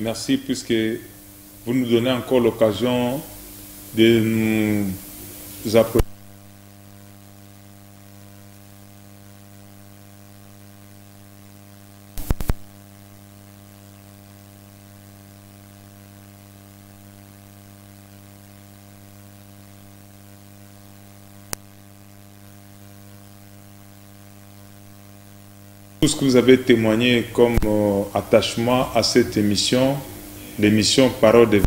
merci puisque vous nous donnez encore l'occasion de nous approcher. Tout ce que vous avez témoigné comme attachement à cette émission, l'émission Parole de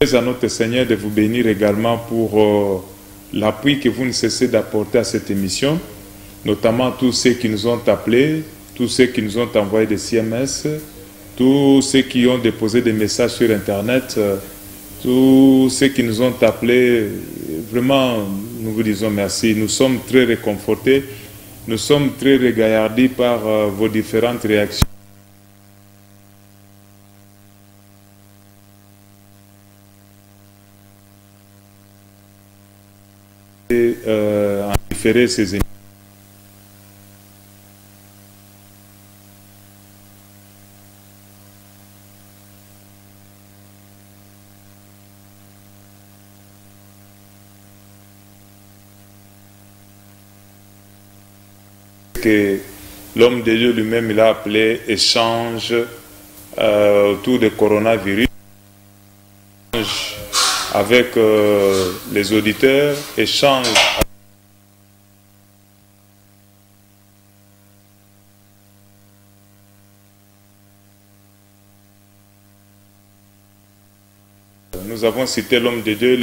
vérité. À notre Seigneur de vous bénir également pour l'appui que vous ne cessez d'apporter à cette émission, notamment tous ceux qui nous ont appelés, tous ceux qui nous ont envoyé des CMS, tous ceux qui ont déposé des messages sur Internet, tous ceux qui nous ont appelés. Vraiment, nous vous disons merci. Nous sommes très réconfortés, nous sommes très regaillardis par vos différentes réactions. Et en différer ces émissions. Que l'homme de Dieu lui-même, il a appelé échange autour du coronavirus, avec les auditeurs, échange nous avons cité l'homme de Dieu,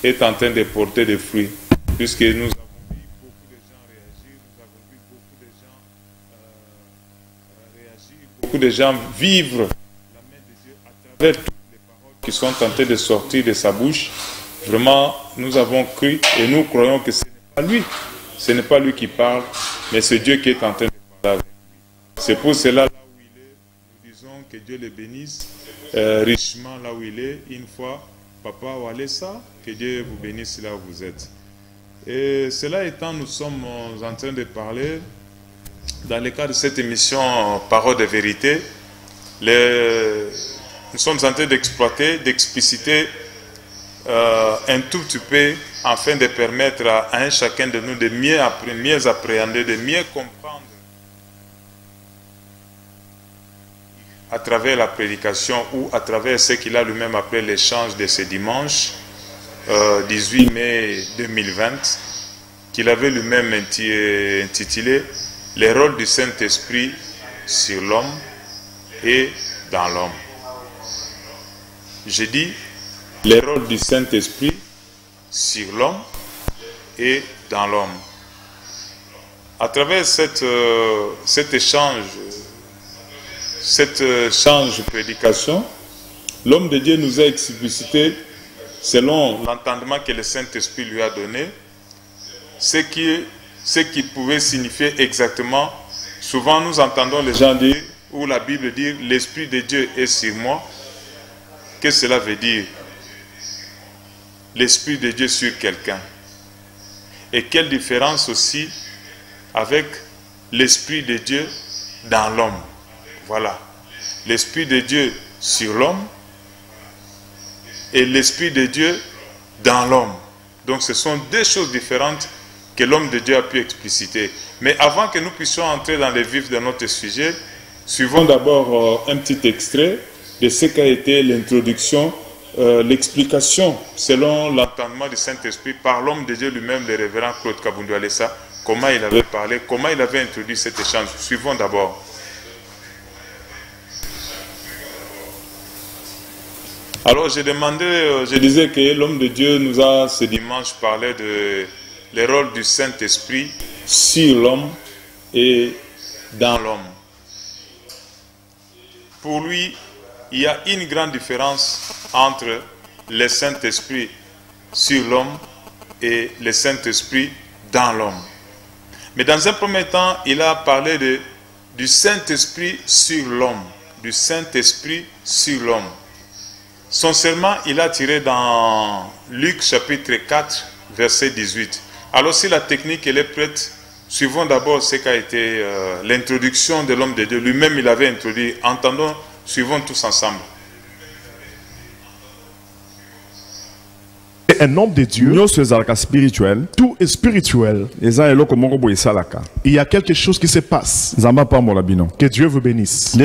est en train de porter des fruits, puisque nous avons vu beaucoup de gens réagir, nous avons vu beaucoup de gens vivre la main de Dieu à travers toutes les paroles qui sont tentées de sortir de sa bouche. Vraiment, nous avons cru et nous croyons que ce n'est pas lui. Ce n'est pas lui qui parle, mais c'est Dieu qui est en train de parler avec lui. C'est pour cela, là où il est, nous disons que Dieu le bénisse richement là où il est, une fois. Papa Walesa, que Dieu vous bénisse là où vous êtes. Et cela étant, nous sommes en train de parler, dans le cadre de cette émission Parole de vérité, nous sommes en train d'exploiter, d'expliciter un tout petit peu, afin de permettre à un chacun de nous de mieux appréhender, de mieux comprendre à travers la prédication ou à travers ce qu'il a lui-même appelé l'échange de ce dimanche 18 mai 2020, qu'il avait lui-même intitulé « Les rôles du Saint-Esprit sur l'homme et dans l'homme ». J'ai dit « Les rôles du Saint-Esprit sur l'homme et dans l'homme ». À travers cet échange prédication, l'homme de Dieu nous a explicité, selon l'entendement que le Saint-Esprit lui a donné, ce qui pouvait signifier exactement. Souvent nous entendons les gens dire, ou la Bible dire, l'Esprit de Dieu est sur moi. Qu'est-ce que cela veut dire? L'Esprit de Dieu sur quelqu'un. Et quelle différence aussi avec l'Esprit de Dieu dans l'homme. Voilà, l'Esprit de Dieu sur l'homme et l'Esprit de Dieu dans l'homme. Donc ce sont deux choses différentes que l'homme de Dieu a pu expliciter. Mais avant que nous puissions entrer dans les vifs de notre sujet, suivons d'abord un petit extrait de ce qu'a été l'introduction, l'explication selon l'entendement du Saint-Esprit par l'homme de Dieu lui-même, le révérend Claude Kabundu Alessa, comment il avait parlé, comment il avait introduit cet échange. Suivons d'abord. Alors je disais que l'homme de Dieu nous a ce dimanche parlé de les rôles du Saint-Esprit sur l'homme et dans l'homme. Pour lui, il y a une grande différence entre le Saint-Esprit sur l'homme et le Saint-Esprit dans l'homme. Mais dans un premier temps, il a parlé de du Saint-Esprit sur l'homme. Du Saint-Esprit sur l'homme. Son serment, il a tiré dans Luc chapitre 4, verset 18. Alors si la technique elle est prête, suivons d'abord ce qu'a été l'introduction de l'homme de Dieu. Lui-même, il avait introduit. Entendons, suivons tous ensemble. Un homme de Dieu, tout est spirituel. Il y a quelque chose qui se passe. Que Dieu vous bénisse.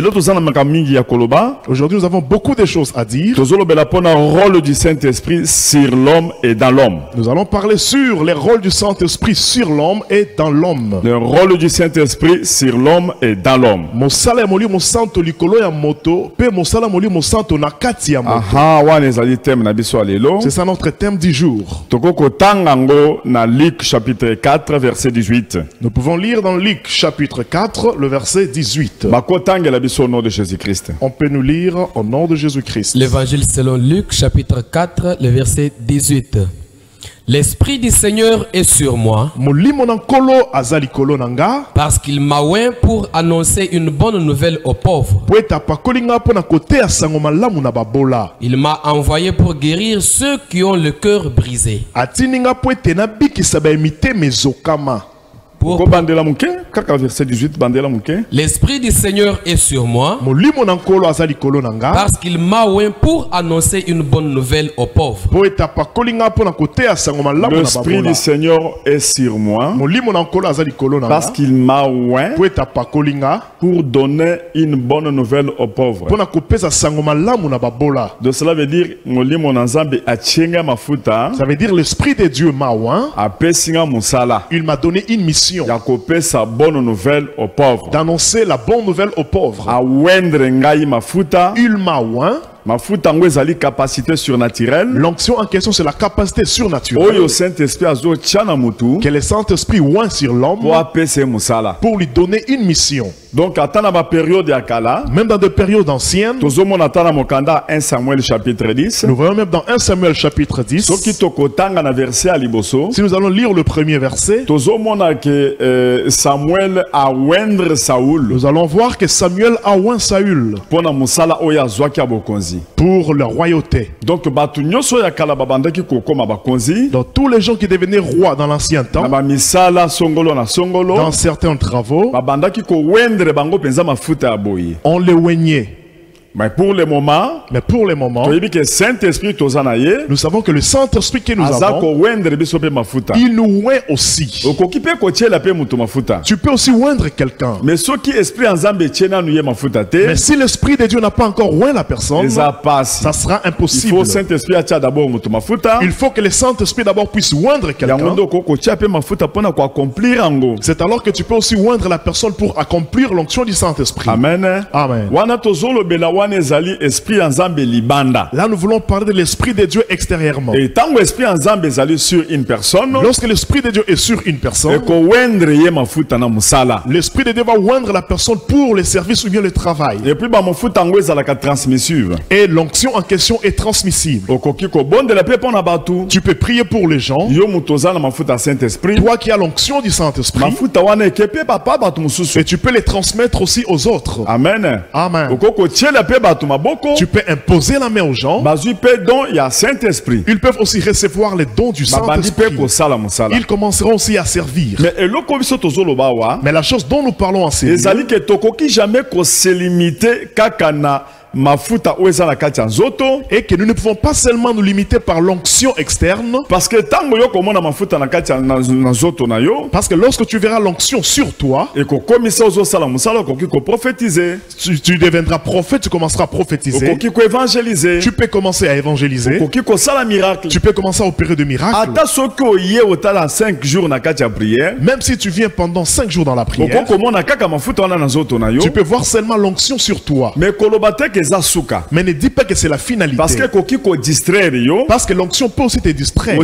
Aujourd'hui, nous avons beaucoup de choses à dire. Le rôle du Saint-Esprit sur l'homme et dans l'homme. Nous allons parler sur les rôles du Saint-Esprit sur l'homme et dans l'homme. Le rôle du Saint-Esprit sur l'homme et dans l'homme. C'est ça notre thème du jour. Luc chapitre 4 verset 18. Nous pouvons lire dans Luc chapitre 4 le verset 18. Au nom de Jésus-Christ. On peut nous lire au nom de Jésus-Christ. L'évangile selon Luc chapitre 4 le verset 18. L'Esprit du Seigneur est sur moi parce qu'il m'a oint pour annoncer une bonne nouvelle aux pauvres. Il m'a envoyé pour guérir ceux qui ont le cœur brisé. L'Esprit du Seigneur est sur moi parce qu'il m'a oint pour annoncer une bonne nouvelle aux pauvres. L'Esprit du Seigneur est sur moi parce qu'il m'a oint pour donner une bonne nouvelle aux pauvres. Donc cela veut dire ça veut dire l'Esprit de Dieu m'a oint. Il m'a donné une mission d'annoncer la bonne nouvelle aux pauvres. Il m'a oint. Capacité surnaturelle. L'onction en question, c'est la capacité surnaturelle que le Saint-Esprit oint sur l'homme pour lui donner une mission. Donc, même dans des périodes anciennes, nous voyons même dans 1 Samuel chapitre 10. Si nous allons lire le premier verset, Samuel a oindre Saoul. Nous allons voir que Samuel a oint Saül pour la royauté. Donc, dans tous les gens qui devenaient rois dans l'ancien temps, dans certains travaux, on les oignait. Mais pour le moment, nous savons que le Saint-Esprit que nous avons, il nous oint aussi. Tu peux aussi oindre quelqu'un. Mais si l'Esprit de Dieu n'a pas encore oint la personne, ça sera impossible. Il faut que le Saint-Esprit d'abord puisse oindre quelqu'un. C'est alors que tu peux aussi oindre la personne pour accomplir l'onction du Saint-Esprit. Amen. Amen. Là, nous voulons parler de l'Esprit de Dieu extérieurement. Et tant l'Esprit sur une personne, lorsque l'Esprit de Dieu est sur une personne, l'Esprit de Dieu va oindre la personne pour le service ou bien le travail. Et l'onction en question est transmissible. Tu peux prier pour les gens. Toi qui as l'onction du Saint-Esprit, et tu peux les transmettre aussi aux autres. Amen. Amen. Tu peux imposer la main aux gens. Ils peuvent aussi recevoir les dons du Saint-Esprit. Ils commenceront aussi à servir. Mais la chose dont nous parlons en série, et que nous ne pouvons pas seulement nous limiter par l'onction externe, parce que lorsque tu verras l'onction sur toi, tu deviendras prophète, tu commenceras à prophétiser, tu peux commencer à évangéliser, tu peux commencer à opérer de miracles. Même si tu viens pendant 5 jours dans la prière, tu peux voir seulement l'onction sur toi. Mais ne dis pas que c'est la finalité. Parce que l'onction peut aussi te distraire.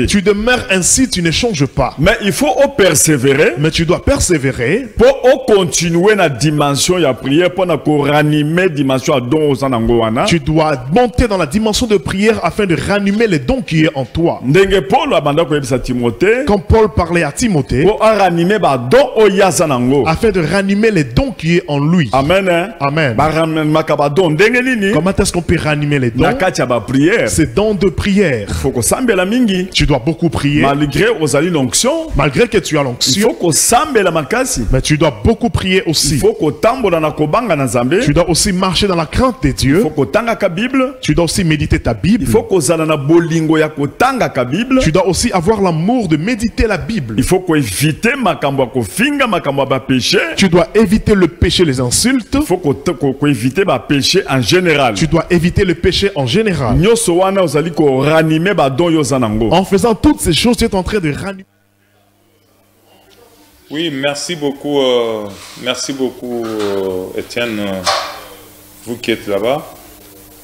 Tu demeures ainsi, tu ne changes pas. Mais il faut persévérer. Mais tu dois persévérer pour continuer la dimension de prière pour ranimer dimension à don aux anangoana. Tu dois monter dans la dimension de prière afin de ranimer les dons qui est en toi. Quand Paul parlait à Timothée, pour ranimer ba don oyazanango, afin de ranimer les dons qui est en lui. Amen. Amen. Comment est-ce qu'on peut ranimer les dons? C'est dons de prière. Tu dois beaucoup prier. Malgré que tu as l'onction, mais tu dois beaucoup prier aussi. Tu dois aussi marcher dans la crainte de Dieu. Tu dois aussi méditer ta Bible. Tu dois aussi avoir l'amour de méditer la Bible. Tu dois éviter le péché, les insultes. Il faut éviter le péché en général. Tu dois éviter le péché en général. En faisant toutes ces choses, tu es en train de ranimer. Oui, merci beaucoup, Étienne, vous qui êtes là-bas.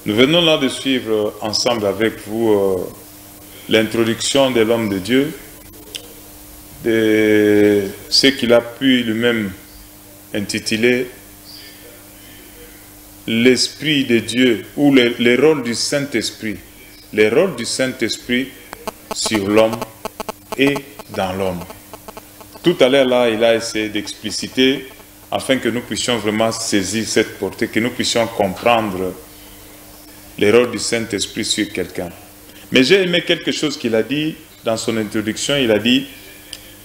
Nous venons là de suivre ensemble avec vous l'introduction de l'homme de Dieu, de ce qu'il a pu lui-même intituler l'Esprit de Dieu ou les rôles du Saint-Esprit. Les rôles du Saint-Esprit sur l'homme et dans l'homme. Tout à l'heure, là, il a essayé d'expliciter afin que nous puissions vraiment saisir cette portée, que nous puissions comprendre les rôles du Saint-Esprit sur quelqu'un. Mais j'ai aimé quelque chose qu'il a dit dans son introduction. Il a dit,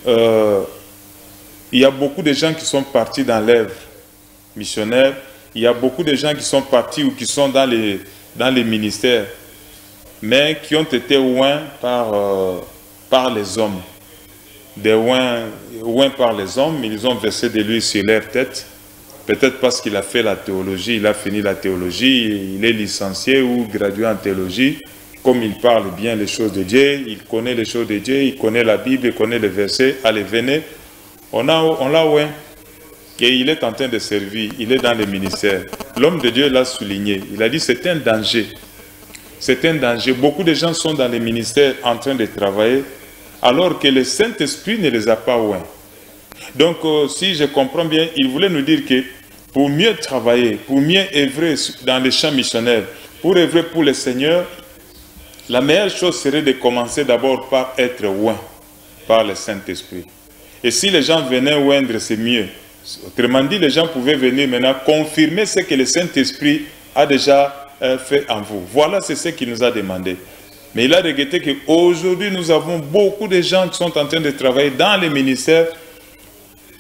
il y a beaucoup de gens qui sont partis dans l'œuvre missionnaire. Il y a beaucoup de gens qui sont partis ou qui sont dans les ministères, mais qui ont été oints par les hommes. Des oints par les hommes, ils ont versé de l'huile sur leur tête. Peut-être parce qu'il a fait la théologie, il a fini la théologie, il est licencié ou gradué en théologie. Comme il parle bien les choses de Dieu, il connaît les choses de Dieu, il connaît la Bible, il connaît les versets. Allez, venez. On l'a oint. Et il est en train de servir, il est dans les ministères. L'homme de Dieu l'a souligné. Il a dit c'est un danger. C'est un danger. Beaucoup de gens sont dans les ministères en train de travailler, alors que le Saint-Esprit ne les a pas oints. Donc, si je comprends bien, il voulait nous dire que pour mieux travailler, pour mieux œuvrer dans les champs missionnaires, pour œuvrer pour le Seigneur, la meilleure chose serait de commencer d'abord par être oint par le Saint-Esprit. Et si les gens venaient oindre, c'est mieux. Autrement dit, les gens pouvaient venir maintenant confirmer ce que le Saint-Esprit a déjà fait en vous. Voilà, c'est ce qu'il nous a demandé. Mais il a regretté qu'aujourd'hui, nous avons beaucoup de gens qui sont en train de travailler dans les ministères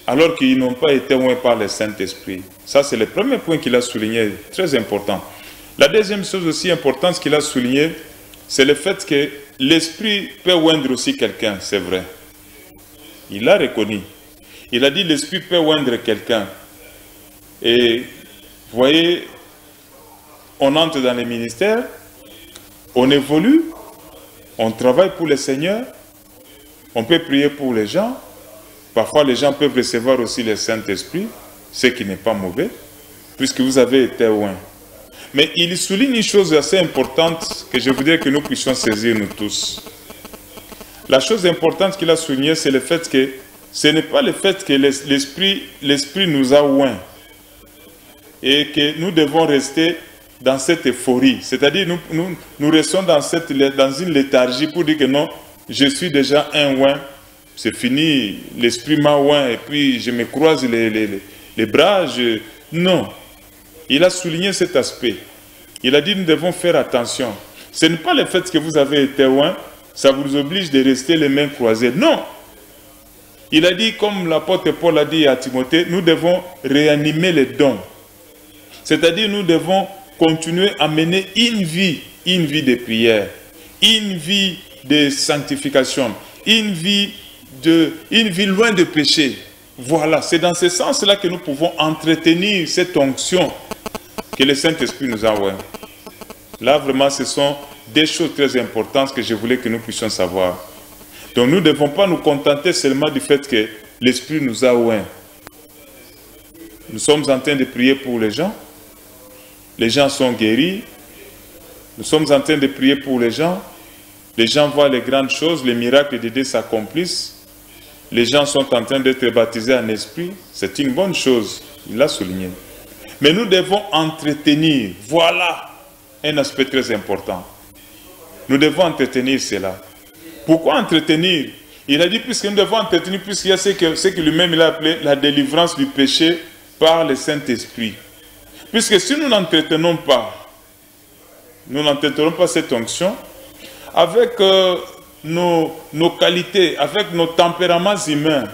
alors qu'ils n'ont pas été oints par le Saint-Esprit. Ça, c'est le premier point qu'il a souligné, très important. La deuxième chose aussi importante qu'il a souligné, c'est le fait que l'Esprit peut oindre aussi quelqu'un, c'est vrai. Il l'a reconnu. Il a dit l'Esprit peut oindre quelqu'un. Et vous voyez, on entre dans les ministères, on évolue, on travaille pour le Seigneur, on peut prier pour les gens. Parfois, les gens peuvent recevoir aussi le Saint-Esprit, ce qui n'est pas mauvais, puisque vous avez été oint. Mais il souligne une chose assez importante que je voudrais que nous puissions saisir nous tous. La chose importante qu'il a soulignée, c'est le fait que ce n'est pas le fait que l'Esprit nous a oints et que nous devons rester dans cette euphorie. C'est-à-dire nous restons dans une léthargie pour dire que non, je suis déjà un oint, c'est fini, l'Esprit m'a oint et puis je me croise les bras. Non. Il a souligné cet aspect. Il a dit nous devons faire attention. Ce n'est pas le fait que vous avez été oint, ça vous oblige de rester les mains croisées. Non. Il a dit, comme l'apôtre Paul a dit à Timothée, nous devons réanimer les dons. C'est-à-dire nous devons continuer à mener une vie de prière, une vie de sanctification, une vie loin de péché. Voilà, c'est dans ce sens-là que nous pouvons entretenir cette onction que le Saint-Esprit nous a oint. Là, vraiment, ce sont des choses très importantes que je voulais que nous puissions savoir. Donc, nous ne devons pas nous contenter seulement du fait que l'Esprit nous a oint. Nous sommes en train de prier pour les gens. Les gens sont guéris. Nous sommes en train de prier pour les gens. Les gens voient les grandes choses, les miracles de Dieu s'accomplissent. Les gens sont en train d'être baptisés en esprit. C'est une bonne chose. Il l'a souligné. Mais nous devons entretenir. Voilà un aspect très important. Nous devons entretenir cela. Pourquoi entretenir? Il a dit, puisque nous devons entretenir, puisqu'il y a ce que lui-même il a appelé la délivrance du péché par le Saint-Esprit. Puisque si nous n'entretenons pas, cette onction, avec nos qualités, avec nos tempéraments humains,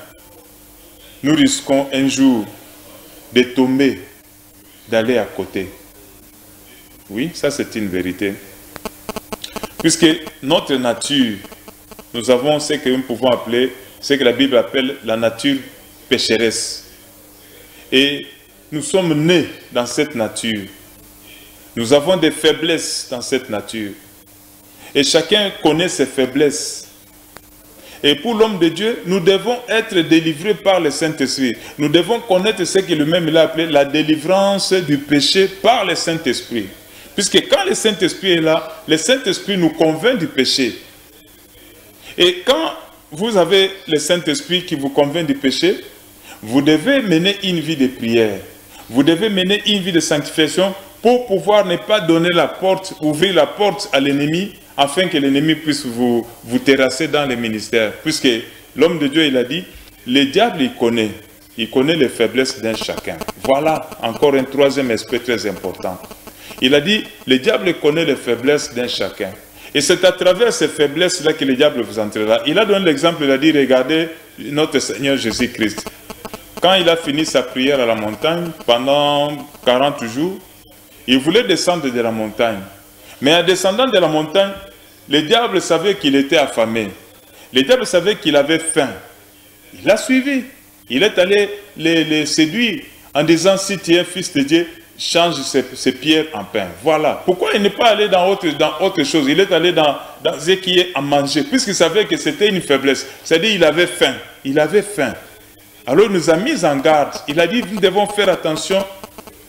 nous risquons un jour de tomber, d'aller à côté. Oui, ça c'est une vérité. Puisque notre nature, nous avons ce que nous pouvons appeler, ce que la Bible appelle la nature pécheresse. Et nous sommes nés dans cette nature. Nous avons des faiblesses dans cette nature. Et chacun connaît ses faiblesses. Et pour l'homme de Dieu, nous devons être délivrés par le Saint-Esprit. Nous devons connaître ce que lui-même a appelé la délivrance du péché par le Saint-Esprit. Puisque quand le Saint-Esprit est là, le Saint-Esprit nous convainc du péché. Et quand vous avez le Saint-Esprit qui vous convainc du péché, vous devez mener une vie de prière. Vous devez mener une vie de sanctification pour pouvoir ne pas donner la porte, ouvrir la porte à l'ennemi, afin que l'ennemi puisse vous terrasser dans les ministères. Puisque l'homme de Dieu, il a dit, le diable, il connaît les faiblesses d'un chacun. Voilà encore un troisième aspect très important. Il a dit, le diable connaît les faiblesses d'un chacun. Et c'est à travers ces faiblesses-là que le diable vous entrera. Il a donné l'exemple, il a dit, regardez notre Seigneur Jésus-Christ. Quand il a fini sa prière à la montagne, pendant 40 jours, il voulait descendre de la montagne. Mais en descendant de la montagne, le diable savait qu'il était affamé. Le diable savait qu'il avait faim. Il l'a suivi. Il est allé les séduire en disant, si tu es fils de Dieu, change ces pierres en pain. Voilà. Pourquoi il n'est pas allé dans autre chose? Il est allé dans ce qui est à manger, puisqu'il savait que c'était une faiblesse. C'est-à-dire qu'il avait faim. Il avait faim. Alors il nous a mis en garde. Il a dit, nous devons faire attention.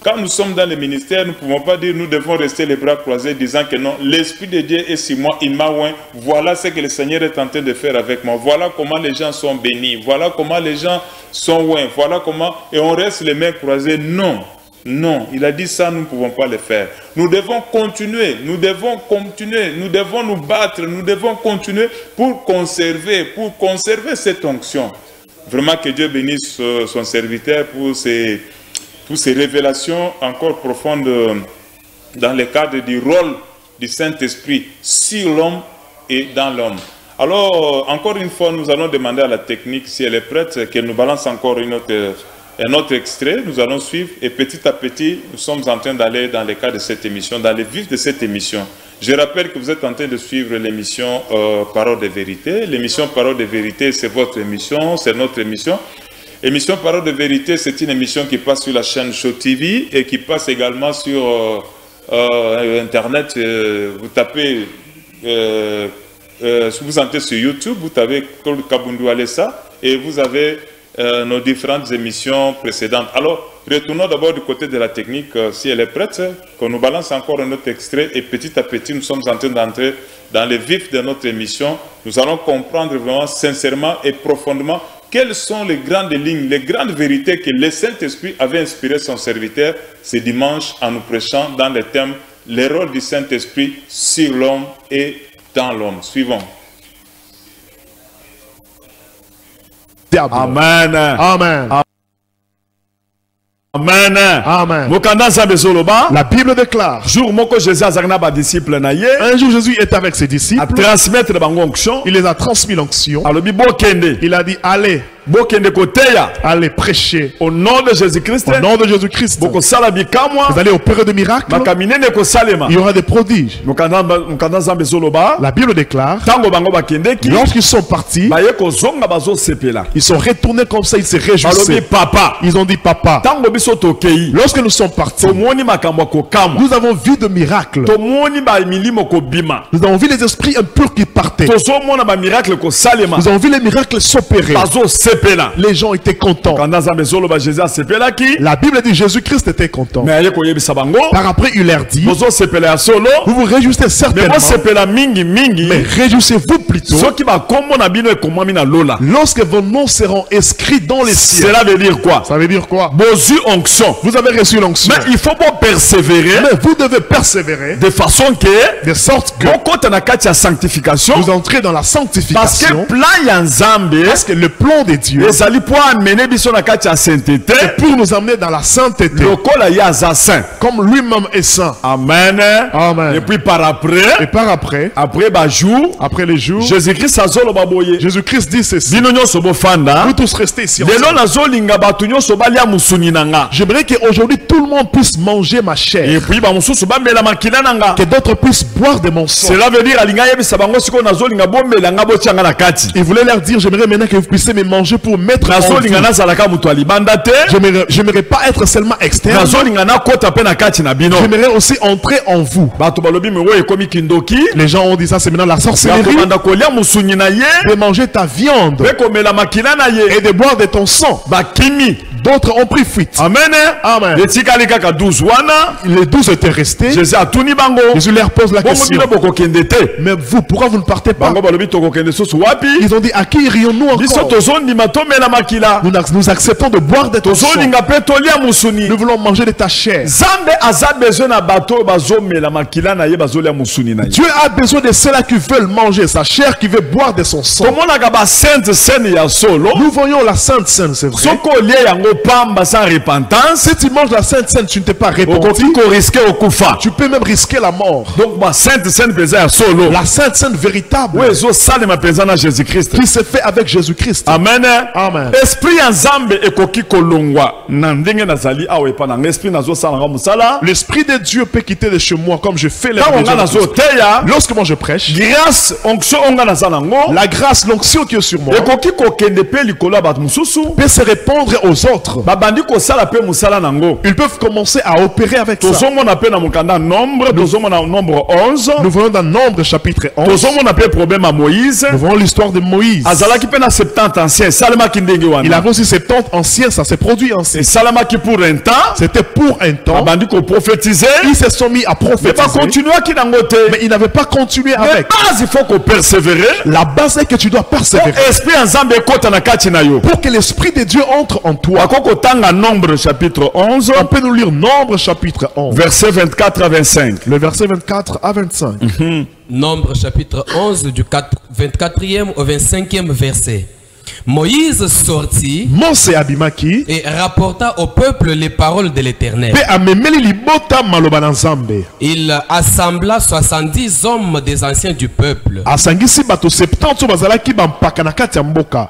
Quand nous sommes dans le ministère, nous ne pouvons pas dire, nous devons rester les bras croisés, disant que non, l'Esprit de Dieu est sur moi, il m'a oint. Voilà ce que le Seigneur est en train de faire avec moi. Voilà comment les gens sont bénis. Voilà comment les gens sont oints. Voilà comment... Et on reste les mains croisées. Non. Non, il a dit ça, nous ne pouvons pas le faire. Nous devons continuer, nous devons nous battre, nous devons continuer pour conserver cette onction. Vraiment que Dieu bénisse son serviteur pour ces révélations encore profondes dans le cadre du rôle du Saint-Esprit sur l'homme et dans l'homme. Alors, encore une fois, nous allons demander à la technique, si elle est prête, qu'elle nous balance encore un autre extrait. Nous allons suivre et petit à petit, nous sommes en train d'aller dans le cadre de cette émission, dans le vif de cette émission. Je rappelle que vous êtes en train de suivre l'émission Parole de Vérité. L'émission Parole de Vérité, c'est votre émission, c'est notre émission. Émission Parole de Vérité, c'est une émission qui passe sur la chaîne Show TV et qui passe également sur Internet. Vous tapez, vous entrez sur YouTube, vous tapez Claude Kabundu Alessa et vous avez nos différentes émissions précédentes. Alors, retournons d'abord du côté de la technique, si elle est prête, qu'on nous balance encore un autre extrait et petit à petit, nous sommes en train d'entrer dans le vif de notre émission. Nous allons comprendre vraiment sincèrement et profondément quelles sont les grandes lignes, les grandes vérités que le Saint-Esprit avait inspiré son serviteur ce dimanche en nous prêchant dans le thème « Le rôle du Saint-Esprit sur l'homme et dans l'homme ». Suivons. Amen. Amen. Amen. Amen. La Bible déclare. Un jour Jésus est avec ses disciples. Il les a transmis l'onction. Il a dit allez. Allez prêcher au nom de Jésus-Christ. Au nom de Jésus-Christ. Vous allez opérer des miracles. Il y aura des prodiges. La Bible déclare. Lorsqu'ils sont partis, ils sont retournés comme ça, ils se réjouissaient. Ils ont dit papa. Lorsque nous sommes partis, nous avons vu de miracles. Nous avons vu les esprits impurs qui partaient. Nous avons vu les miracles s'opérer. Les gens étaient contents. La Bible dit Jésus-Christ était content. Par après, il leur dit, vous vous réjouissez certainement, mais réjouissez-vous plutôt lorsque vos noms seront inscrits dans les cieux. Cela veut dire quoi? Ça veut dire quoi? Vous avez reçu l'onction. Mais il faut pas persévérer. Mais vous devez persévérer de façon que, de sorte que vous entrez dans la sanctification. Parce que le plan de Dieu, c'est pour nous amener dans la sainteté. Comme lui-même est saint. Amen. Amen. Et puis par après, après les jours, Jésus-Christ dit ceci. Vous tous restez ici. J'aimerais qu'aujourd'hui tout le monde puisse manger ma chair. Et puis que d'autres puissent boire de mon sang. Cela veut dire il voulait leur dire, j'aimerais maintenant que vous puissiez me manger pour mettre en vous. J'aimerais pas être seulement externe. J'aimerais aussi entrer en vous. Les gens ont dit ça, c'est maintenant la sorcellerie. De manger ta viande et de boire de ton sang. D'autres ont pris fuite. Amen. Amen. Les 12 étaient restés. Jésus leur pose la question. Mais vous, pourquoi vous ne partez pas? Ils ont dit, à qui irions-nous encore? Nous acceptons de boire de ton sang. Nous voulons manger de ta chair. Dieu a besoin de ceux-là qui veulent manger sa chair, qui veulent boire de son sang. Nous voyons la Sainte Seine, c'est vrai. Sans repentance, si tu manges la Sainte Seine, tu ne t'es pas repenti, tu peux même risquer la mort. Donc la Sainte Seine véritable, qui se fait avec Jésus-Christ. Amen. Amen. L'esprit de Dieu peut quitter de chez moi comme je fais les lorsque moi je prêche. La grâce, l'onction qui est sur moi peut se répandre aux autres. Ils peuvent commencer à opérer avec ça. Nous voyons dans Nombre chapitre 11. Nous voyons l'histoire de Moïse. Il avait aussi 70 anciens, ça s'est produit ainsi. C'était pour un temps. Ils se sont mis à prophétiser. Mais ils n'avaient pas continué avec. Il faut qu'on persévère. La base est que tu dois persévérer. Pour que l'esprit de Dieu entre en toi. Nombre chapitre 11. On peut nous lire Nombre chapitre 11. Verset 24 à 25. Le verset 24 à 25. Nombre chapitre 11 du 24e au 25e verset. Moïse sortit et rapporta au peuple les paroles de l'Éternel. Il assembla 70 hommes des anciens du peuple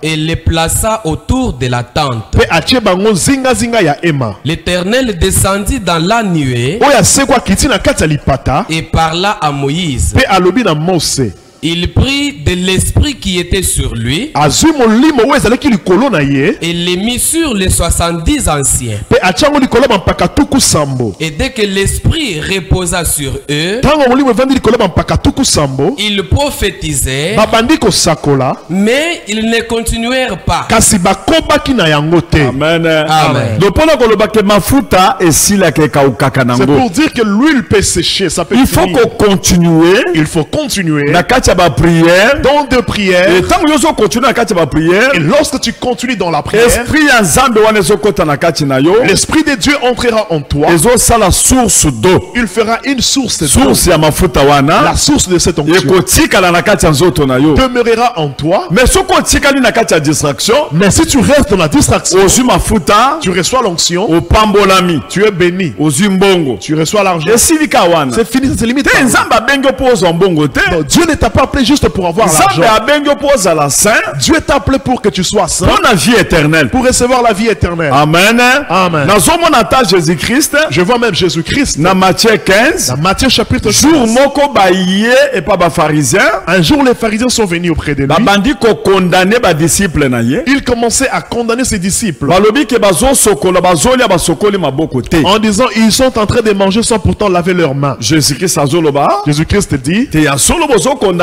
et les plaça autour de la tente. L'Éternel descendit dans la nuée et parla à Moïse. Il prit de l'esprit qui était sur lui et les mit sur les 70 anciens. Et dès que l'esprit reposa sur eux, ils prophétisaient, mais ils ne continuèrent pas. Amen. Amen. C'est pour dire que l'huile peut sécher. Ça peut il faut qu'on continue. Il faut continuer prière, dans de prière. Et tant que tu continues à prière, et lorsque tu continues dans la prière, l'esprit de Dieu entrera en toi. Il fera une source d'eau. La source de cette onction demeurera en toi. Mais si tu restes dans la distraction, tu reçois l'onction, tu es béni, tu reçois l'argent. C'est fini, c'est limite. Dieu ne t'a pas appelé juste pour avoir l'argent. Dieu t'a appelé pour que tu sois saint, pour la vie éternelle, pour recevoir la vie éternelle. Amen. Amen. Je vois même Jésus-Christ dans Matthieu 15. Dans Matthieu chapitre 15. Un jour les pharisiens sont venus auprès de lui. Ils commençaient à condamner ses disciples en disant ils sont en train de manger sans pourtant laver leurs mains. Jésus-Christ dit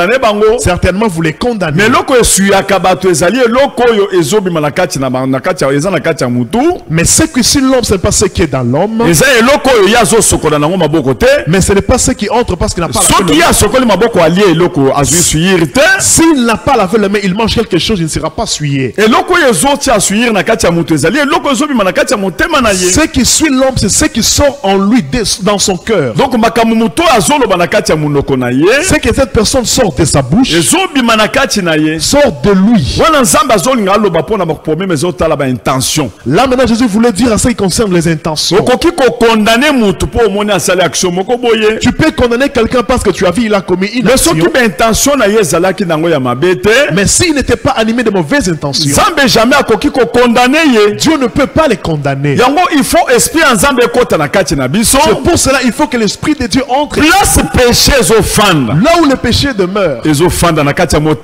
condamné bango. Certainement vous les condamnez. Mais loko esuyaka bato ezali loko yo ezobi manakati na nakati eza nakati ya mutu. Mais ce qui sur l'homme, ce n'est pas ce qui est dans l'homme. Eza loko yo yazo sokola nango maboko te. Mais ce n'est pas ce qui entre parce qu'il n'a pas la ce qui a sokoli maboko allié loko azui suyir te. S'il n'a pas lavé les mains, il mange quelque chose, il ne sera pas souillé. Et loko yezo tia suyir nakati ya mutu ezali loko ezobi manakati ya motema na ye. Ce qui suit l'homme, c'est ce qui sort en lui dans son cœur. Donc makamu mutu azolo banakati ya munoko na ye. Ce que cette personne sort de sa bouche, ezobi manakati na ye. Sort de lui. Wana nzamba zolinga loba pona ba problème ezotala ba intention. Là maintenant Jésus voulait dire à ce qui concerne les intentions. Okoki ko condamner mutu po omoni asali action moko boye. Tu peux condamner quelqu'un parce que tu as vu il a commis une action. Mais soki ba intention na ye ezalaki nango ya mabete. Mais s'il n'était pas animé de mauvaises intentions, Nzambe jamais akoki ko condamner ye. Dieu ne peut pas les condamner. Yango il faut esprit nzambe kota na kati na biso. C'est pour cela il faut que l'esprit de Dieu entre. Place péché ezofanda. Là où le péché demeure. Ezofanda na kati ya moto.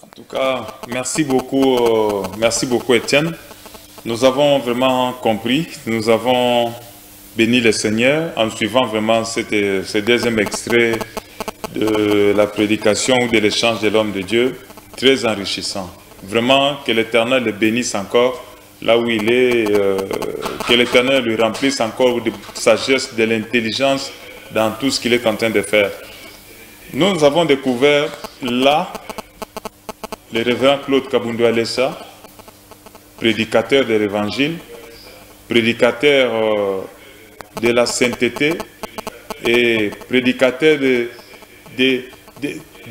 En tout cas, merci beaucoup Étienne. Nous avons vraiment compris, nous avons béni le Seigneur en suivant vraiment ce deuxième extrait de la prédication ou de l'échange de l'homme de Dieu, très enrichissant. Vraiment que l'Éternel le bénisse encore là où il est, que l'Éternel lui remplisse encore de sagesse, de l'intelligence dans tout ce qu'il est en train de faire. Nous avons découvert là le révérend Claude Kabundu Alessa, prédicateur de l'évangile, prédicateur de la sainteté et prédicateur de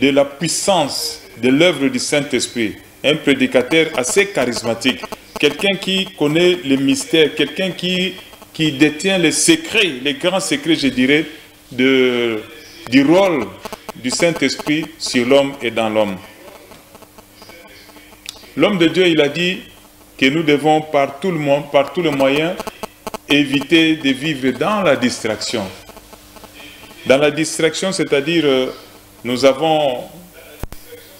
la puissance de l'œuvre du Saint-Esprit. Un prédicateur assez charismatique, quelqu'un qui connaît les mystères, quelqu'un qui détient les secrets, les grands secrets, je dirais, du rôle du Saint-Esprit sur l'homme et dans l'homme. L'homme de Dieu, il a dit que nous devons par tout le moyen, éviter de vivre dans la distraction. Dans la distraction, c'est-à-dire, nous avons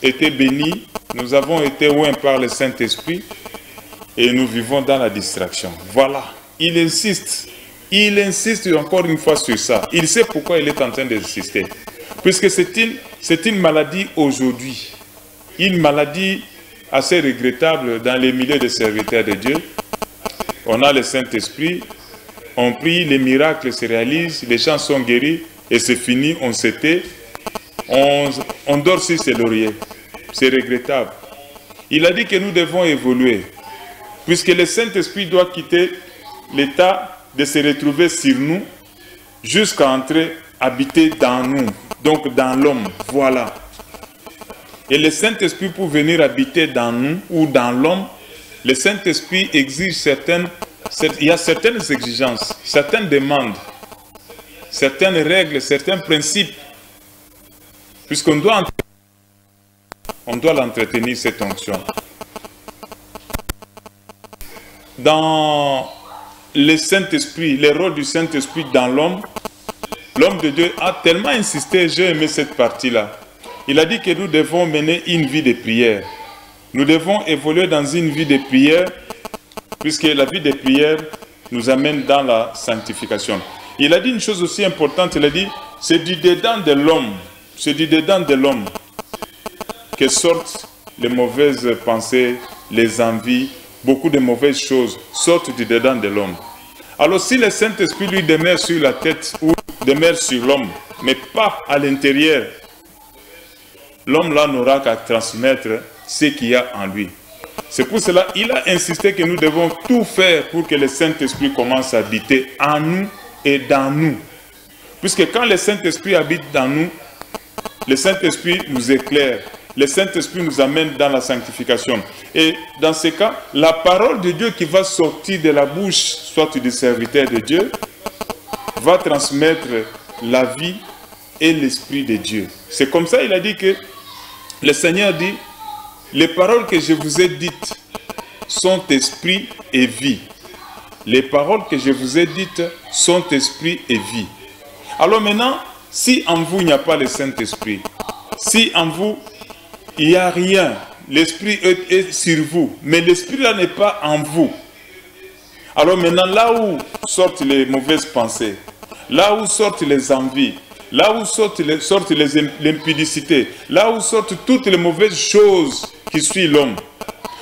été bénis, nous avons été oints par le Saint-Esprit et nous vivons dans la distraction. Voilà, il insiste encore une fois sur ça. Il sait pourquoi il est en train d'insister. Puisque c'est une maladie aujourd'hui, une maladie assez regrettable dans les milieux des serviteurs de Dieu. On a le Saint-Esprit, on prie, les miracles se réalisent, les gens sont guéris et c'est fini, on se tait, on dort sur ses lauriers. C'est regrettable. Il a dit que nous devons évoluer, puisque le Saint-Esprit doit quitter l'état de se retrouver sur nous jusqu'à entrer, habiter dans nous, donc dans l'homme. Voilà. Et le Saint-Esprit, pour venir habiter dans nous ou dans l'homme, le Saint-Esprit exige il y a certaines exigences, certaines demandes, certaines règles, certains principes, puisqu'on doit l'entretenir, cette onction. Dans le Saint-Esprit, le rôle du Saint-Esprit dans l'homme, l'homme de Dieu a tellement insisté, j'ai aimé cette partie-là. Il a dit que nous devons mener une vie de prière. Nous devons évoluer dans une vie de prière, puisque la vie de prière nous amène dans la sanctification. Il a dit une chose aussi importante, il a dit, c'est du dedans de l'homme, c'est du dedans de l'homme que sortent les mauvaises pensées, les envies, beaucoup de mauvaises choses sortent du dedans de l'homme. Alors si le Saint-Esprit lui demeure sur la tête ou demeure sur l'homme, mais pas à l'intérieur, l'homme là n'aura qu'à transmettre ce qu'il y a en lui. C'est pour cela qu'il a insisté que nous devons tout faire pour que le Saint-Esprit commence à habiter en nous et dans nous. Puisque quand le Saint-Esprit habite dans nous, le Saint-Esprit nous éclaire, le Saint-Esprit nous amène dans la sanctification. Et dans ce cas, la parole de Dieu qui va sortir de la bouche, soit du serviteur de Dieu, va transmettre la vie et l'Esprit de Dieu. C'est comme ça qu'il a dit que le Seigneur dit, les paroles que je vous ai dites sont esprit et vie. Les paroles que je vous ai dites sont esprit et vie. Alors maintenant, si en vous il n'y a pas le Saint-Esprit, si en vous il n'y a rien, l'Esprit est sur vous, mais l'Esprit là n'est pas en vous. Alors maintenant, là où sortent les mauvaises pensées, là où sortent les envies, là où sortent l'impudicité, là où sortent toutes les mauvaises choses qui suivent l'homme.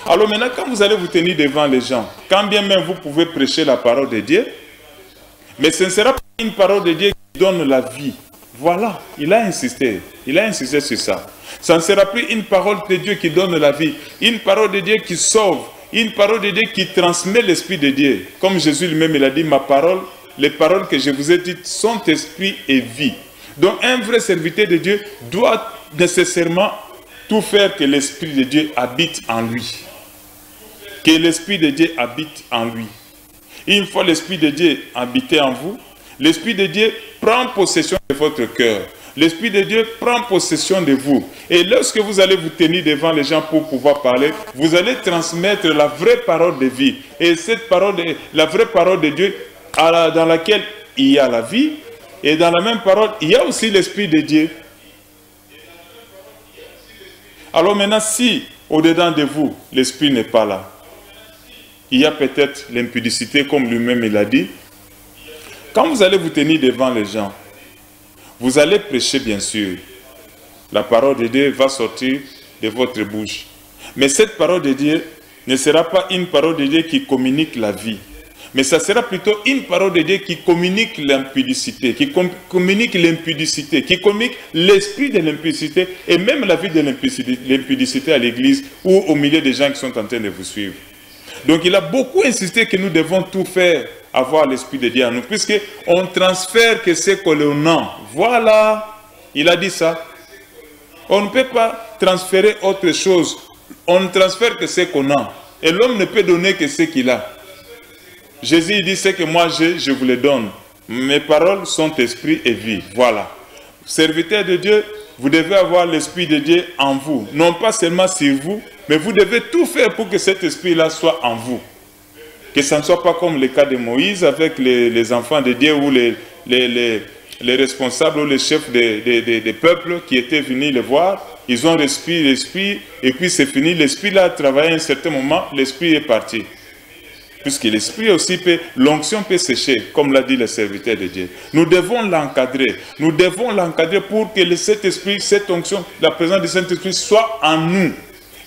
Alors maintenant, quand vous allez vous tenir devant les gens, quand bien même vous pouvez prêcher la parole de Dieu, mais ce ne sera pas une parole de Dieu qui donne la vie. Voilà, il a insisté sur ça. Ça ne sera plus une parole de Dieu qui donne la vie, une parole de Dieu qui sauve, une parole de Dieu qui transmet l'Esprit de Dieu. Comme Jésus lui-même, il a dit, ma parole, les paroles que je vous ai dites sont esprit et vie. Donc un vrai serviteur de Dieu doit nécessairement tout faire que l'Esprit de Dieu habite en lui. Que l'Esprit de Dieu habite en lui. Et une fois l'Esprit de Dieu habité en vous, l'Esprit de Dieu prend possession de votre cœur. L'Esprit de Dieu prend possession de vous. Et lorsque vous allez vous tenir devant les gens pour pouvoir parler, vous allez transmettre la vraie parole de vie. Et cette parole, la vraie parole de Dieu, dans laquelle il y a la vie, et dans la même parole, il y a aussi l'Esprit de Dieu. Alors maintenant, si au-dedans de vous, l'Esprit n'est pas là, il y a peut-être l'impudicité, comme lui-même il a dit. Quand vous allez vous tenir devant les gens, vous allez prêcher, bien sûr. La parole de Dieu va sortir de votre bouche. Mais cette parole de Dieu ne sera pas une parole de Dieu qui communique la vie. Mais ça sera plutôt une parole de Dieu qui communique l'impudicité, qui communique l'impudicité, qui communique l'esprit de l'impudicité et même la vie de l'impudicité à l'église ou au milieu des gens qui sont en train de vous suivre. Donc il a beaucoup insisté que nous devons tout faire, avoir l'Esprit de Dieu en nous, puisqu'on transfère que ce que l'on a. Voilà, il a dit ça. On ne peut pas transférer autre chose. On ne transfère que ce qu'on a. Et l'homme ne peut donner que ce qu'il a. Jésus dit, ce que moi j'ai, je vous le donne. Mes paroles sont esprit et vie. Voilà. Serviteur de Dieu, vous devez avoir l'Esprit de Dieu en vous. Non pas seulement sur vous, mais vous devez tout faire pour que cet esprit-là soit en vous. Que ça ne soit pas comme le cas de Moïse avec les enfants de Dieu ou les responsables ou les chefs des peuples qui étaient venus le voir. Ils ont respiré l'esprit et puis c'est fini. L'esprit-là a travaillé à un certain moment, l'esprit est parti. Puisque l'esprit aussi l'onction peut sécher, comme l'a dit le serviteur de Dieu. Nous devons l'encadrer. Nous devons l'encadrer pour que cet esprit, cette onction, la présence du Saint-Esprit soit en nous.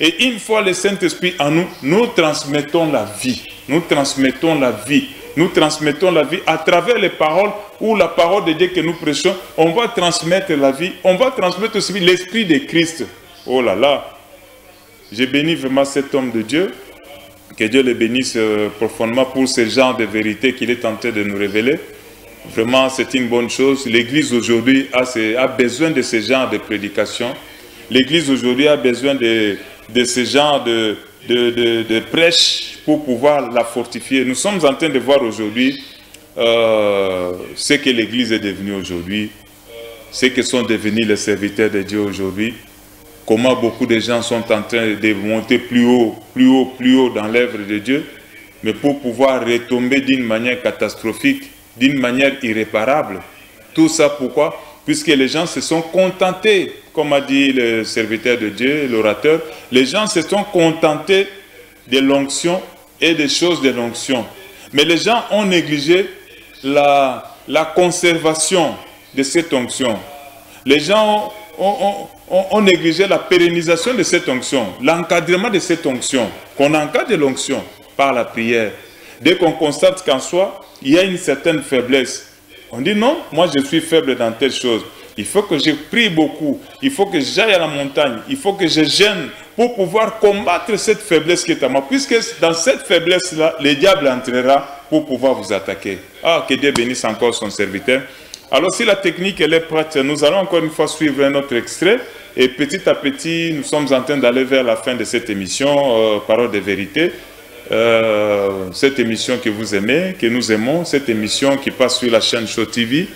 Et une fois le Saint-Esprit en nous, nous transmettons la vie. Nous transmettons la vie. Nous transmettons la vie à travers les paroles ou la parole de Dieu que nous prêchons. On va transmettre la vie. On va transmettre aussi l'Esprit de Christ. Oh là là. J'ai béni vraiment cet homme de Dieu. Que Dieu le bénisse profondément pour ce genre de vérité qu'il est en train de nous révéler. Vraiment, c'est une bonne chose. L'Église aujourd'hui a besoin de ce genre de prédication. L'Église aujourd'hui a besoin de ce genre de prêche pour pouvoir la fortifier. Nous sommes en train de voir aujourd'hui ce que l'Église est devenue aujourd'hui, ce que sont devenus les serviteurs de Dieu aujourd'hui, comment beaucoup de gens sont en train de monter plus haut dans l'œuvre de Dieu, mais pour pouvoir retomber d'une manière catastrophique, d'une manière irréparable. Tout ça pourquoi? Puisque les gens se sont contentés, comme a dit le serviteur de Dieu, l'orateur, les gens se sont contentés de l'onction et des choses de l'onction. Mais les gens ont négligé la conservation de cette onction. Les gens ont négligé la pérennisation de cette onction, l'encadrement de cette onction, qu'on encadre l'onction par la prière. Dès qu'on constate qu'en soi, il y a une certaine faiblesse, on dit non, moi je suis faible dans telle chose. Il faut que je prie beaucoup, il faut que j'aille à la montagne, il faut que je gêne pour pouvoir combattre cette faiblesse qui est à moi. Puisque dans cette faiblesse-là, le diable entrera pour pouvoir vous attaquer. Ah, que Dieu bénisse encore son serviteur. Alors si la technique elle est prête, nous allons encore une fois suivre un autre extrait. Et petit à petit, nous sommes en train d'aller vers la fin de cette émission, Parole de vérité. Cette émission que vous aimez, que nous aimons, cette émission qui passe sur la chaîne Show TV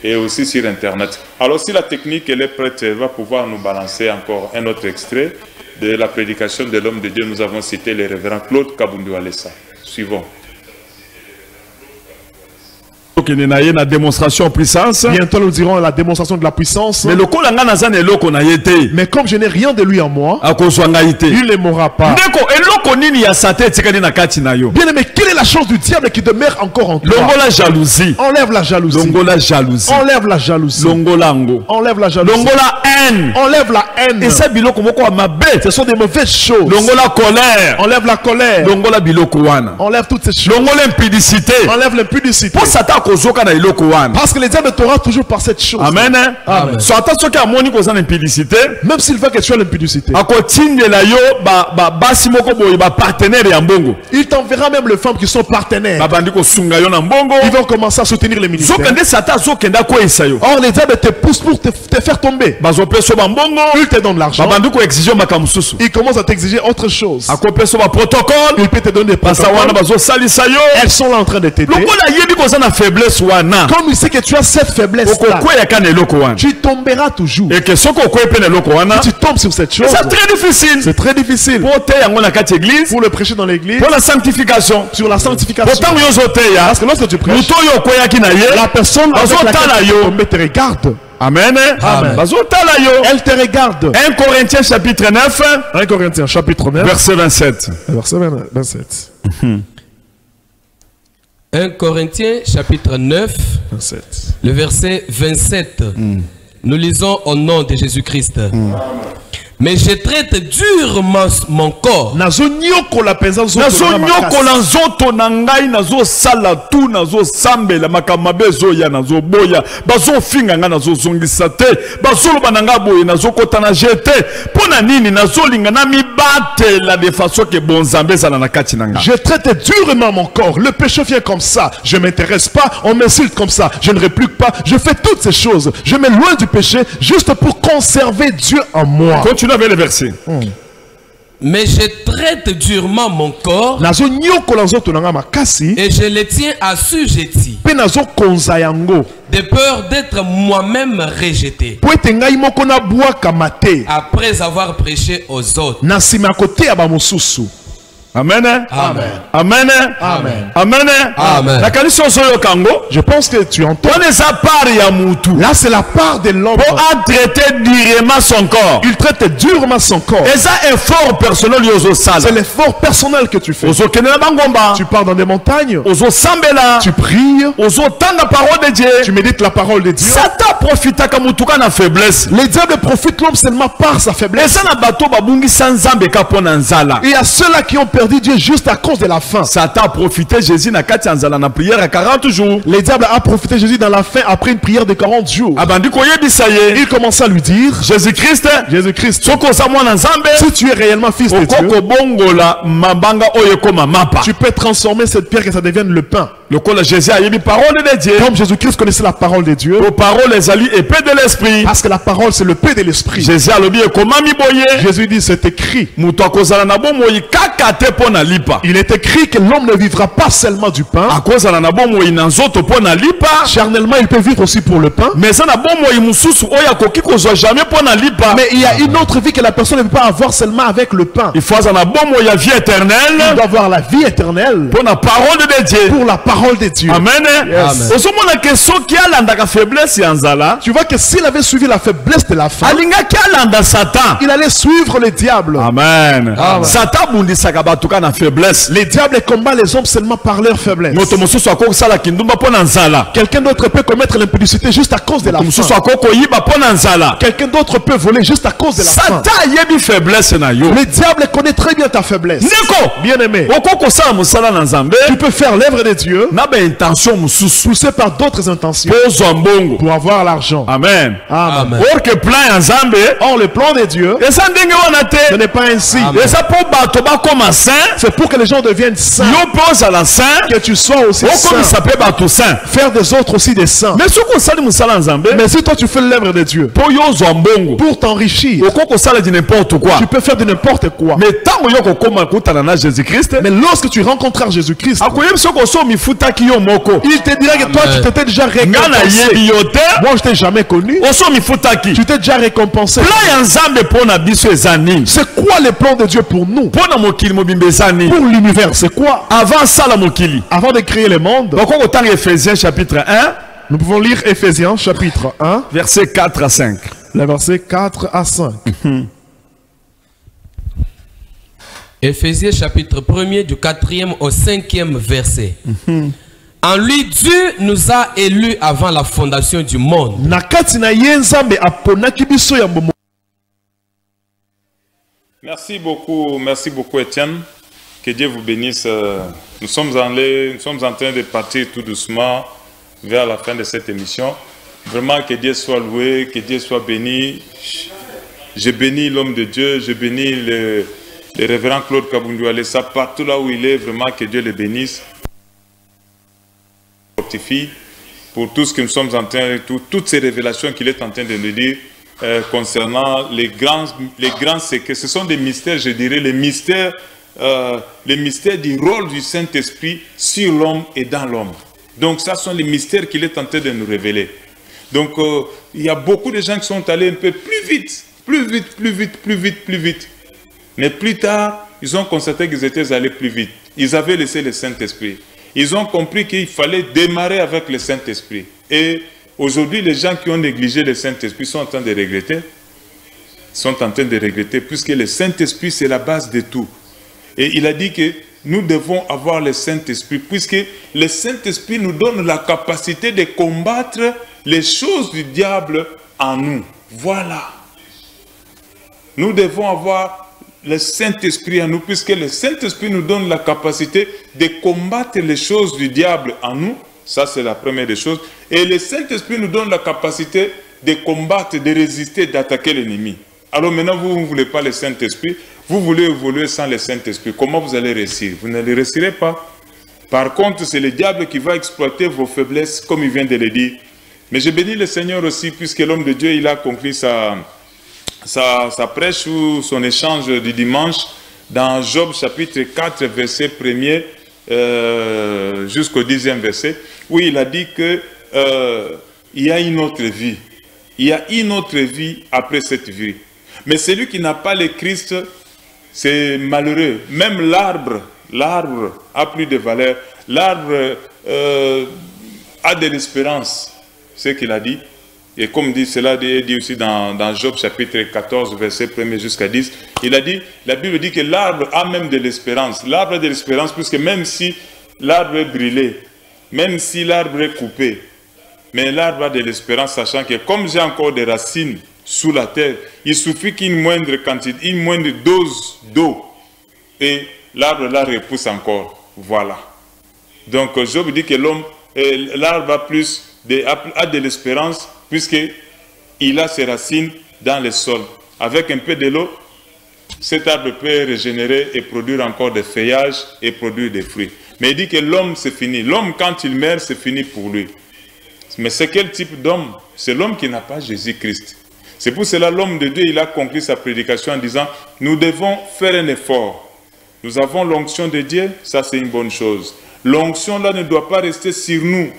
et aussi sur Internet. Alors si la technique elle est prête, elle va pouvoir nous balancer encore un autre extrait de la prédication de l'homme de Dieu. Nous avons cité le révérend Claude Kabundu Alessa. Suivons. la démonstration en puissance. Bientôt nous dirons la démonstration de la puissance. Mais mais comme je n'ai rien de lui en moi, il ne mourra pas. Bien aimé, quelle est la chance du diable qui demeure encore en toi? La jalousie. Enlève la jalousie. Enlève la jalousie. Enlève la jalousie. Haine. Enlève la haine. Et ça, ce sont des mauvaises choses. Colère. Enlève la colère. Enlève toutes ces choses. Enlève l'impudicité. Parce que les diables t'aura toujours par cette chose. Amen. Amen. Même s'il veut que tu aies l'impudicité, il t'enverra même les femmes qui sont partenaires. Ils vont commencer à soutenir les ministères. Or les diables te poussent pour te faire tomber. Ils te donnent de l'argent. Ils commencent à t'exiger autre chose. Ils peuvent te donner des protocoles. Elles sont là en train de t'aider. Comme il sait que tu as cette faiblesse-là, tu tomberas toujours. Et que tu tombes sur cette chose, c'est très difficile. C'est très difficile. Pour le prêcher dans l'église, pour la sanctification. Sur la sanctification. Parce que lorsque tu prêches, la personne avec laquelle tu tombes te regarde. Amen. Amen. Elle te regarde. 1 Corinthiens chapitre 9. 1 Corinthiens chapitre 9. Verset 27. Verset 27. 1 Corinthiens chapitre 9, 27. le verset 27. Nous lisons au nom de Jésus-Christ. Mais je traite durement mon corps. Je traite durement mon corps. Le péché vient comme ça. Je ne m'intéresse pas. On m'insulte comme ça. Je ne réplique pas. Je fais toutes ces choses. Je m'éloigne du péché juste pour conserver Dieu en moi. Continue avec le verset. Mais je traite durement mon corps et je le tiens assujetti de peur d'être moi-même rejeté après avoir prêché aux autres. Amen. Amen. Amen. Amen. Amen. Amen. Je pense que tu entends. Là, c'est la part de l'homme. Pour traiter durement son corps. Il traite durement son corps. Et ça, effort personnel. C'est l'effort personnel que tu fais. Tu pars dans des montagnes. Tu pries. Tu médites la parole de Dieu. Les diables profitent l'homme seulement par sa faiblesse. Et à ceux-là qui ont perdu Dieu juste à cause de la faim. Satan a profité Jésus na prière à 40 jours. Les diables a profité Jésus dans la faim après une prière de 40 jours. Il commence à lui dire, Jésus-Christ, si tu es réellement fils de Dieu, tu peux transformer cette pierre que ça devienne le pain. Comme Jésus-Christ connaissait la parole de Dieu. Parce que la parole c'est le paix de l'esprit. Jésus dit c'est écrit. Il est écrit que l'homme ne vivra pas seulement du pain. Charnellement, il peut vivre aussi pour le pain. Mais il y a une autre vie que la personne ne peut pas avoir seulement avec le pain. Il doit avoir la vie éternelle pour la parole de Dieu. Amen. Yes. Tu vois que s'il avait suivi la faiblesse de la femme, il allait suivre le diable. Amen. Amen. Faiblesse. Les diables combattent les hommes seulement par leur faiblesse. Quelqu'un d'autre peut commettre l'impudicité juste à cause de la faim. Quelqu'un d'autre peut voler juste à cause de la faim. Le diable connaît très bien ta faiblesse. Bien aimé, tu peux faire l'œuvre de Dieu poussé par d'autres intentions pour avoir l'argent. Amen. Amen. Or le plan de Dieu, ce n'est pas ainsi. C'est pour que les gens deviennent saints. Que tu sois aussi saint. Faire des autres aussi des saints. Mais si toi tu fais l'œuvre de Dieu pour t'enrichir, tu peux faire de n'importe quoi. Mais lorsque tu rencontreras Jésus-Christ, Il te dira que toi, tu t'étais déjà récompensé. Moi, je t'ai jamais connu. Tu t'es déjà récompensé. C'est quoi le plan de Dieu pour nous? Pour l'univers, c'est quoi? Avant de créer le monde, Ephésiens chapitre 1, nous pouvons lire Ephésiens chapitre 1, versets 4 à 5. Les versets 4 à 5. Ephésiens chapitre 1er du 4e au 5e verset. En lui, Dieu nous a élus avant la fondation du monde. Merci beaucoup Étienne. Que Dieu vous bénisse. Nous sommes en train de partir tout doucement vers la fin de cette émission. Vraiment que Dieu soit loué, que Dieu soit béni. Je bénis l'homme de Dieu, je bénis le révérend Claude Kabundu Alessa, partout là où il est, vraiment que Dieu le bénisse. Pour tout ce que nous sommes en train de toutes ces révélations qu'il est en train de nous dire concernant les grands secrets. Ce sont des mystères, je dirais, les mystères du rôle du Saint-Esprit sur l'homme et dans l'homme. Donc, ça sont les mystères qu'il est en train de nous révéler. Donc, il y a beaucoup de gens qui sont allés un peu plus vite. Mais plus tard, ils ont constaté qu'ils étaient allés plus vite. Ils avaient laissé le Saint-Esprit. Ils ont compris qu'il fallait démarrer avec le Saint-Esprit. Et aujourd'hui, les gens qui ont négligé le Saint-Esprit sont en train de regretter. Puisque le Saint-Esprit, c'est la base de tout. Et il a dit que nous devons avoir le Saint-Esprit, puisque le Saint-Esprit nous donne la capacité de combattre les choses du diable en nous. Voilà. Nous devons avoir le Saint-Esprit en nous, puisque le Saint-Esprit nous donne la capacité de combattre les choses du diable en nous. Ça, c'est la première des choses. Et le Saint-Esprit nous donne la capacité de combattre, de résister, d'attaquer l'ennemi. Alors maintenant, vous ne voulez pas le Saint-Esprit, vous voulez évoluer sans le Saint-Esprit. Comment vous allez réussir? Vous ne le réussirez pas. Par contre, c'est le diable qui va exploiter vos faiblesses, comme il vient de le dire. Mais je bénis le Seigneur aussi, puisque l'homme de Dieu, il a conclu sa prêche ou son échange du dimanche dans Job chapitre 4 verset 1er jusqu'au 10e verset, où il a dit que il y a une autre vie. Il y a une autre vie après cette vie. Mais celui qui n'a pas le Christ, c'est malheureux. Même l'arbre a plus de valeur. L'arbre a de l'espérance, c'est ce qu'il a dit. Et comme dit cela est dit aussi dans Job chapitre 14, verset 1er jusqu'à 10, il a dit, la Bible dit que l'arbre a même de l'espérance. L'arbre a de l'espérance puisque même si l'arbre est brûlé, même si l'arbre est coupé, mais l'arbre a de l'espérance, sachant que comme j'ai encore des racines sous la terre, il suffit qu'une moindre quantité, une moindre dose d'eau, et l'arbre là repousse encore. Voilà. Donc Job dit que l'arbre a de l'espérance, puisqu'il a ses racines dans le sol. Avec un peu de l'eau, cet arbre peut régénérer et produire encore des feuillages et produire des fruits. Mais il dit que l'homme, c'est fini. L'homme, quand il meurt, c'est fini pour lui. Mais c'est quel type d'homme? C'est l'homme qui n'a pas Jésus-Christ. C'est pour cela l'homme de Dieu, il a conclu sa prédication en disant, nous devons faire un effort. Nous avons l'onction de Dieu, ça c'est une bonne chose. L'onction là ne doit pas rester sur nous.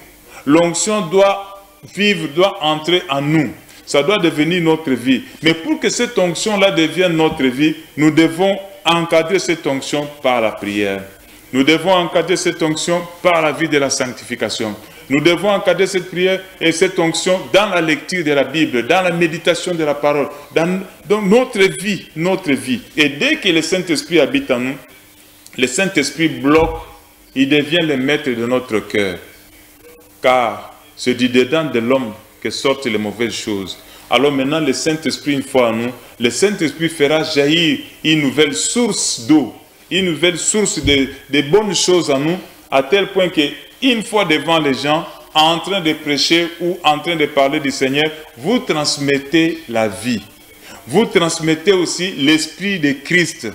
L'onction doit vivre, doit entrer en nous. Ça doit devenir notre vie. Mais pour que cette onction-là devienne notre vie, nous devons encadrer cette onction par la prière. Nous devons encadrer cette onction par la vie de la sanctification. Nous devons encadrer cette prière et cette onction dans la lecture de la Bible, dans la méditation de la parole, dans notre vie, notre vie. Et dès que le Saint-Esprit habite en nous, le Saint-Esprit bloque, il devient le maître de notre cœur. Car c'est du dedans de l'homme que sortent les mauvaises choses. Alors maintenant, le Saint-Esprit, une fois en nous, le Saint-Esprit fera jaillir une nouvelle source d'eau, une nouvelle source de bonnes choses en nous, à tel point qu'une fois devant les gens, en train de prêcher ou en train de parler du Seigneur, vous transmettez la vie. Vous transmettez aussi l'Esprit de Christ.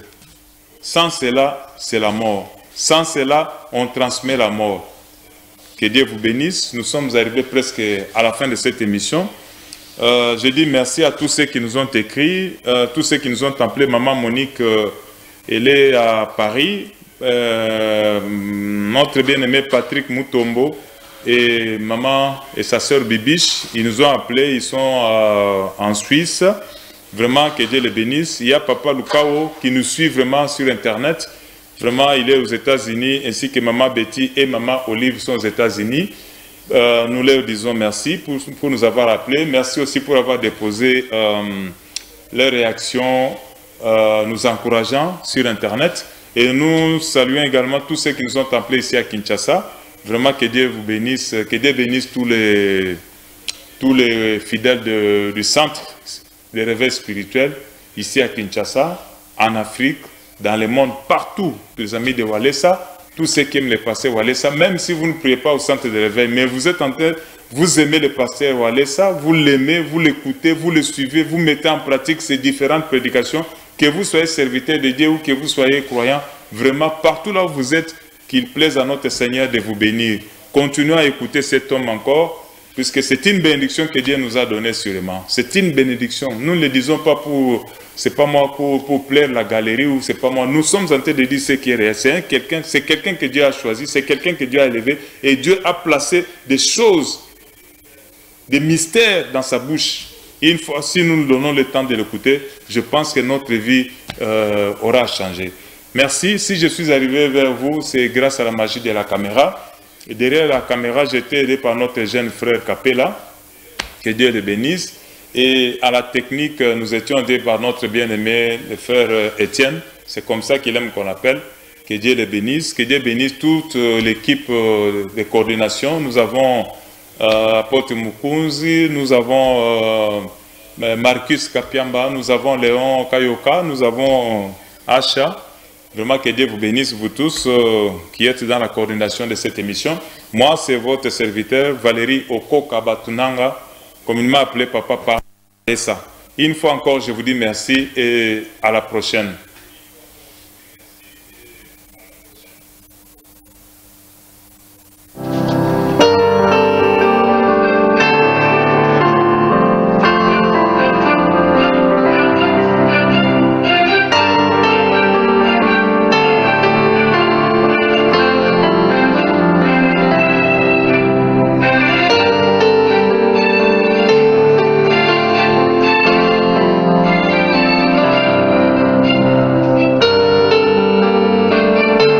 Sans cela, c'est la mort. Sans cela, on transmet la mort. Que Dieu vous bénisse. Nous sommes arrivés presque à la fin de cette émission. Je dis merci à tous ceux qui nous ont écrit, tous ceux qui nous ont appelé. Maman Monique, elle est à Paris. notre bien-aimé Patrick Mutombo et maman et sa sœur Bibiche, ils nous ont appelés, ils sont en Suisse. Vraiment, que Dieu les bénisse. Il y a Papa Lukao qui nous suit vraiment sur Internet. Vraiment, il est aux États-Unis, ainsi que maman Betty et maman Olive sont aux États-Unis. Nous leur disons merci pour nous avoir appelés. Merci aussi pour avoir déposé leurs réactions, nous encourageant sur Internet. Et nous saluons également tous ceux qui nous ont appelés ici à Kinshasa. Vraiment, que Dieu vous bénisse, que Dieu bénisse tous les fidèles du centre des réveils spirituels ici à Kinshasa, en Afrique, dans le monde, partout, les amis de Walesa, tous ceux qui aiment le pasteur Walesa, même si vous ne priez pas au centre de réveil, mais vous êtes en train, vous aimez le pasteur Walesa, vous l'aimez, vous l'écoutez, vous le suivez, vous mettez en pratique ces différentes prédications, que vous soyez serviteur de Dieu ou que vous soyez croyant, vraiment partout là où vous êtes, qu'il plaise à notre Seigneur de vous bénir. Continuez à écouter cet homme encore, puisque c'est une bénédiction que Dieu nous a donnée sûrement. C'est une bénédiction. Nous ne le disons pas pour, c'est pas moi pour plaire la galerie, ou c'est pas moi. Nous sommes en train de dire ce qui est réel. C'est quelqu'un que Dieu a choisi, c'est quelqu'un que Dieu a élevé, et Dieu a placé des choses, des mystères dans sa bouche. Et une fois, si nous nous donnons le temps de l'écouter, je pense que notre vie aura changé. Merci. Si je suis arrivé vers vous, c'est grâce à la magie de la caméra. Et derrière la caméra, j'étais aidé par notre jeune frère Capella, que Dieu le bénisse. Et à la technique, nous étions aidés par notre bien-aimé, le frère Étienne. C'est comme ça qu'il aime qu'on l'appelle. Que Dieu le bénisse. Que Dieu bénisse toute l'équipe de coordination. Nous avons Apote Mukunzi, nous avons Marcus Kapiamba, nous avons Léon Kayoka, nous avons Asha. Vraiment que Dieu vous bénisse, vous tous qui êtes dans la coordination de cette émission. Moi, c'est votre serviteur, Valérie Okokabatunanga, comme il m'a appelé Papa Paressa. Une fois encore, je vous dis merci et à la prochaine.